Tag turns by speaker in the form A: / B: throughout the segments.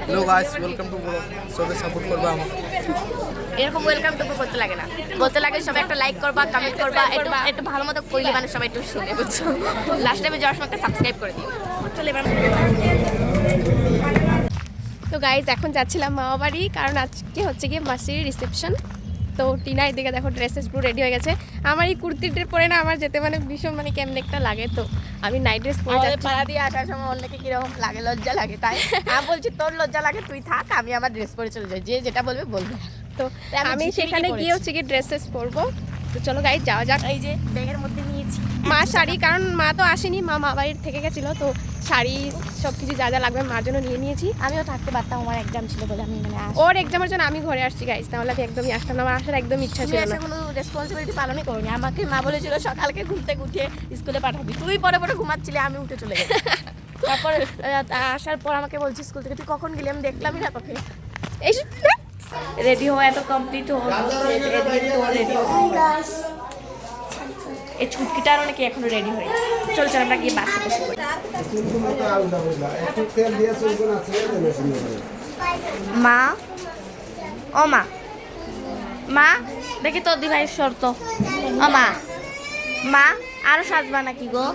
A: Hello guys, welcome to blog. সবাই support করবে আমাকে।
B: এরকম ওয়েলকাম টু করতে লাগে না, বলতে লাগে সবাই একটা লাইক করবা, কমেন্ট করবা, একটু ভালো মতো কইলে মানে সবাই একটু শুনে, বুঝছো? লাস্ট টাইমে যাওয়ার সময় একটা সাবস্ক্রাইব করে দিও। চলে এবার
C: তো গাইজ এখন যাচ্ছিলাম মামা বাড়ি, কারণ আজকে হচ্ছে গিয়ে মাসির রিসেপশন। তো টিনা এদিকে দেখো ড্রেসেস পুরো রেডি হয়ে গেছে। আমার এই কুর্তিটা পরে না আমার যেতে মানে ভীষণ মানে কেমন একটা লাগে। তো আমি নাইট ড্রেস পরে যাচ্ছি।
B: পাড়া দিয়ে আসার সময় অনেকে কিরকম লাগে, লজ্জা লাগে। তাই আমি বলছি তোর লজ্জা লাগে তুই থাক, আমি আমার ড্রেস পরে চলে যাই, যে যেটা বলবে বলবে।
C: তো আমি সেখানে গিয়ে হচ্ছে গিয়ে ড্রেসেস পরবো। তো চলো গাইজ যাওয়া যাক।
B: এই যে ব্যাগের মধ্যে নিয়েছি
C: মা শাড়ি, কারণ মা তো আসেনি, মা বাড়ির থেকে গেছিলো। তো শাড়ি সব কিছু যা যা লাগবে মার জন্য নিয়ে নিয়েছি।
B: আমিও থাকতে পারতাম, আমার এক্সাম ছিল বলে আমি মানে
C: ওর এক্সামের জন্য আমি ঘরে আসছি গাইজ, তাহলে আমি একদমই আসতাম না, আমার আসার একদম ইচ্ছা ছিল না।
B: কোনো রেসপন্সিবিলিটি পালনই করিনি। আমাকে মা বলেছিল সকালকে ঘুমতে উঠিয়ে স্কুলে পাঠাবি, তুই পরে পরে ঘুমাচ্ছিলি, আমি উঠে চলে গেছি। তারপর আসার পর আমাকে বলছি স্কুল থেকে তুই কখন গেলি, আমি দেখলামই না তোকে।
C: এই
B: রেডি হওয়া এত কমপ্লিট রেডি এই ছুটকিটা আর অনেকে এখনো রেডি হয়ে চল চল আমরা গিয়ে বাসে বসে পড়ি। মা ও মা, মা দেখি তোর দি ভাইয়ের শর্ত। ও মা, মা আরো সাজবা নাকি গো?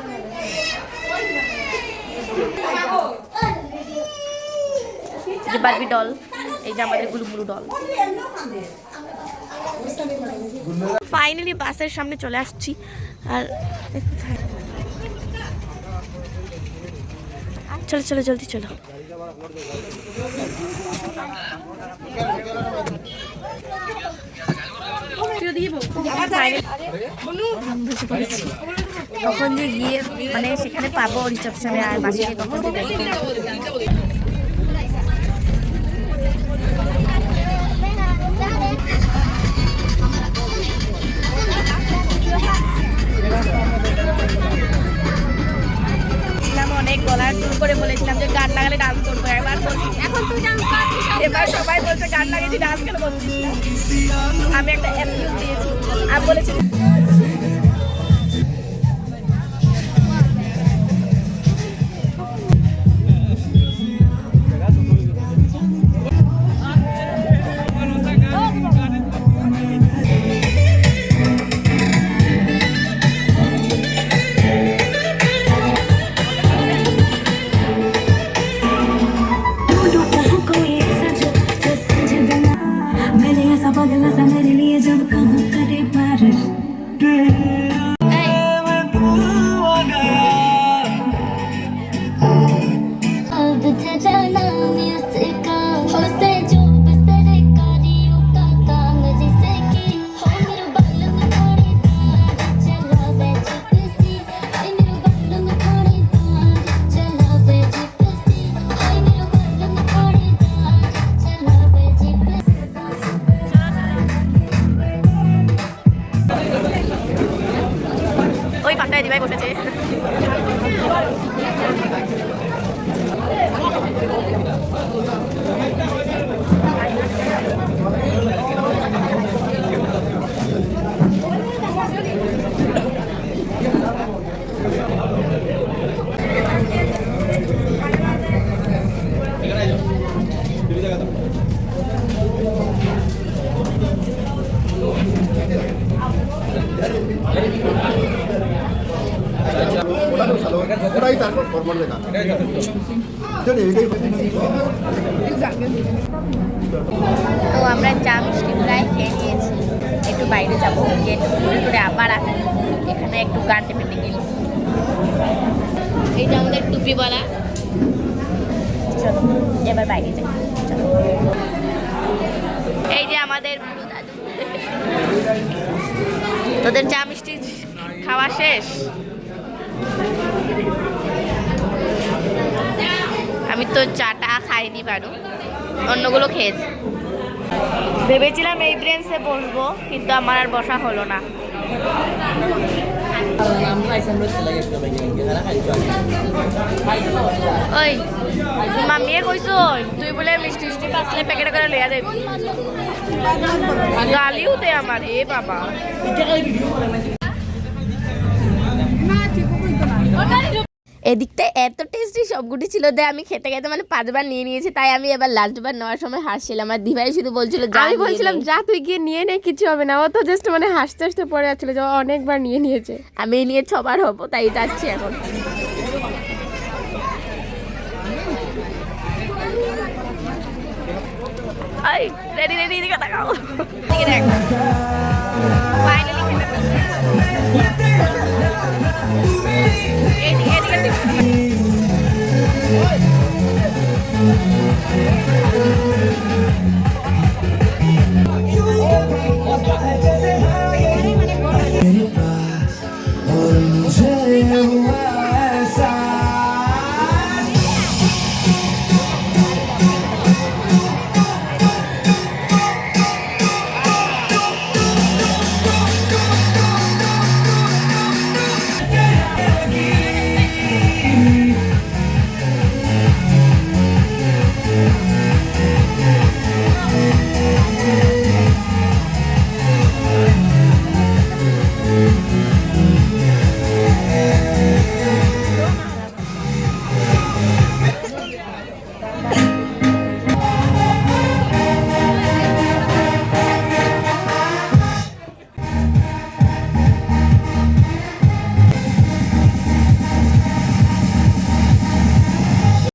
B: যে বারবি ডল, এই যে আমাদের গুলুগুলু ডল। ফাইনালি বাসের সামনে চলে আসছি। আর চলো চলো জলদি চলো। কখন যে গিয়ে মানে সেখানে পাবো রিসেপশনে, আর বাসে কখন যে দেখবো। অনেক গলার জোর করে বলেছিলাম যে গান লাগালে ডান্স করবো, এবার এখন তুই ডান্স করছিস, এবার সবাই বলছে গান লাগিয়েছি ডান্স কেন বলছিস না? আমি একটা এক্সকিউজ দিয়েছি, আমি বলেছি ওই পাটায় দিবাই বসেছে। তো আমরা চা মিষ্টি প্রায় খেয়ে নিয়েছি, একটু বাইরে যাবো, গিয়ে একটু ঘুরে ঘুরে আবার আসবো। এখানে একটু গানটে পেটে গেল। এই যে আমাদের টুপিওয়ালা, চলো এবার বাইরে যাই। এই যে আমাদের বুড়ো দাদু। তোদের চা মিষ্টি খাওয়া শেষ? আমি তো চাটা খাইনি, পারো অন্যগুলো খেয়েছি। ভেবেছিলাম এই ব্রেঞ্চে বসবো, কিন্তু আমার আর বসা হলো না। ওই মামিয়ে কইছো তুই বলে মিষ্টি মিষ্টি পাঁচলে প্যাকেট করে লেয়া দেবি, গালিও দে আমার। এ বাবা এদিকটায় এত টেস্টি সবগুটি ছিল যে আমি খেতে খেতে মানে 5বার নিয়ে নিয়েছি, তাই আমি এবার লাস্টবার নেওয়ার সময় হাসছিলাম। আর দিভাই শুধু বলছিল
C: আমি বলছিলাম যা তুই গিয়ে নিয়ে নে, কিছু হবে না। ও তো জাস্ট মানে হাসতে হাসতে পড়ে যাচ্ছিল যে ও অনেকবার নিয়ে নিয়েছে।
B: আমি নিয়ে 6বার হবো, তাই যাচ্ছি এখন। আই রেডি রেডি, এদিকে তাকাও, এদিকে দেখ। ফাইনালি খেতে পারছি। এদিকে এদিকে